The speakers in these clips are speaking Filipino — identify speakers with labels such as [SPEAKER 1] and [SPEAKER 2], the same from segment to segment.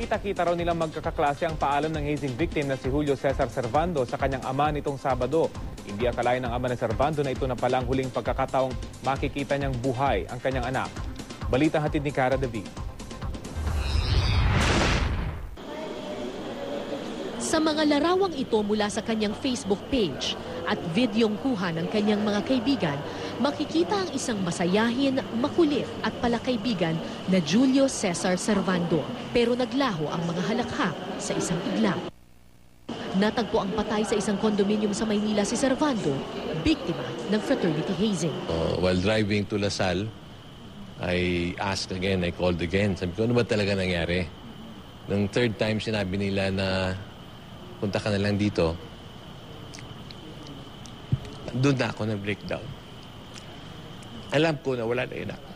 [SPEAKER 1] Kita-kita raw nilang magkakaklase ang paalam ng hazing victim na si Julio Cesar Servando sa kanyang ama nitong Sabado. Hindi akalain ng ama ni Servando na ito na palang huling pagkakataong makikita niyang buhay ang kanyang anak. Balita hatid ni Cara David.
[SPEAKER 2] Sa mga larawang ito mula sa kanyang Facebook page at videong kuha ng kanyang mga kaibigan, makikita ang isang masayahin, makulit at palakaibigan na Julio Cesar Servando. Pero naglaho ang mga halakhak sa isang iglap. Natagpo ang patay sa isang condominium sa Maynila si Servando, biktima ng fraternity hazing.
[SPEAKER 3] While driving to Lasal, I asked again, I called again. Sabi ko, ano ba talaga nangyari? Nung third time, sinabi nila na punta ka na lang dito. Doon na ako na-breakdown. Alam ko na wala na yun ako.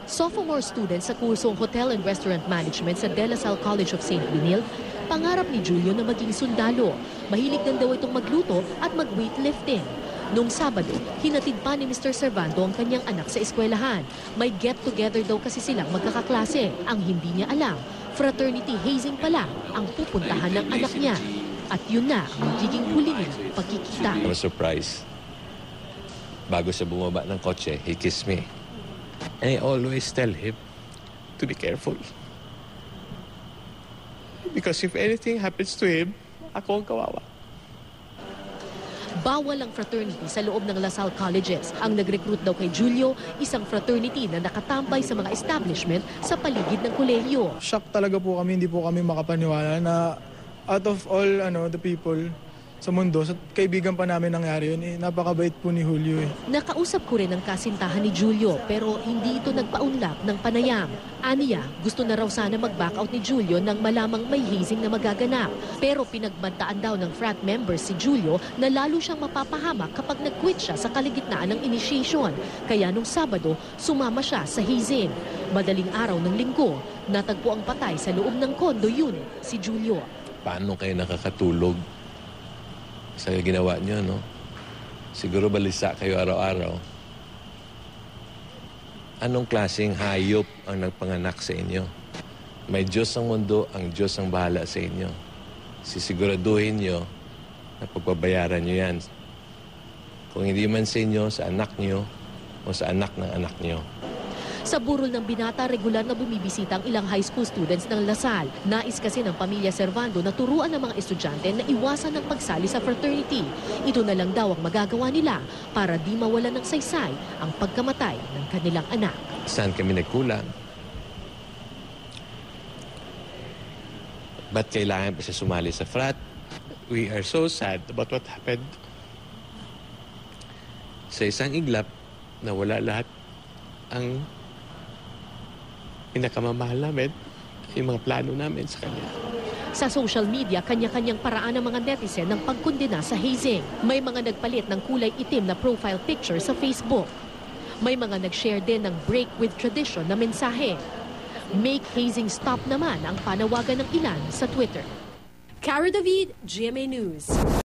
[SPEAKER 2] Sophomore student sa kursong Hotel and Restaurant Management sa De La Salle College of St. Benilde, pangarap ni Julio na maging sundalo. Mahilig din daw itong magluto at mag-weightlifting. Noong Sabado, hinatid pa ni Mr. Servando ang kanyang anak sa eskwelahan. May get-together daw kasi silang magkakaklase. Ang hindi niya alam, fraternity hazing pala ang pupuntahan ng anak niya. At yun na ang magiging huli nilang pagkikita.
[SPEAKER 3] I was surprised. Bago siya bumaba ng kotse, he kissed me. And I always tell him to be careful. Because if anything happens to him, ako ang kawawa.
[SPEAKER 2] Bawal ang fraternity sa loob ng La Salle Colleges. Ang nag-recruit daw kay Julio, isang fraternity na nakatambay sa mga establishment sa paligid ng kolehiyo.
[SPEAKER 4] Shock talaga po kami, hindi po kami makapaniwala na out of all the people sa mundo, sa kaibigan pa namin nangyari yun, napakabait po ni Julio.
[SPEAKER 2] Nakausap ko rin ang kasintahan ni Julio pero hindi ito nagpaunlak ng panayam. Aniya, gusto na raw sana mag-back out ni Julio nang malamang may hazing na magaganap. Pero pinagbantaan daw ng frat members si Julio na lalo siyang mapapahamak kapag nag-quit siya sa kaligitnaan ng initiation. Kaya nung Sabado, sumama siya sa hazing. Madaling araw ng Linggo, natagpo ang patay sa loob ng condo unit si Julio.
[SPEAKER 3] Paano kayo nakakatulog sa ginawa niyo, no? Siguro balisa kayo araw-araw. Anong klaseng hayop ang nagpanganak sa inyo? May Diyos ang mundo, ang Diyos ang bahala sa inyo. Sisiguraduhin niyo na pagbabayaran niyo yan. Kung hindi man sa inyo, sa anak niyo o sa anak ng anak niyo.
[SPEAKER 2] Sa burol ng binata, regular na bumibisita ang ilang high school students ng La Salle. Nais kasi ng pamilya Servando na turuan ng mga estudyante na iwasan ang pagsali sa fraternity. Ito na lang daw ang magagawa nila para di mawalan ng saysay ang pagkamatay ng kanilang anak.
[SPEAKER 3] Saan kami nagkulang? Ba't kailangan pa siya sumali sa frat? We are so sad about what happened. Sa isang iglap, nawala lahat ang pinakamamahal namin, yung mga plano namin sa kanya.
[SPEAKER 2] Sa social media, kanya-kanyang paraan ng mga netizen ng pagkondena sa hazing. May mga nagpalit ng kulay itim na profile picture sa Facebook. May mga nag-share din ng break with tradition na mensahe. Make hazing stop naman ang panawagan ng ilan sa Twitter. Cara David, GMA News.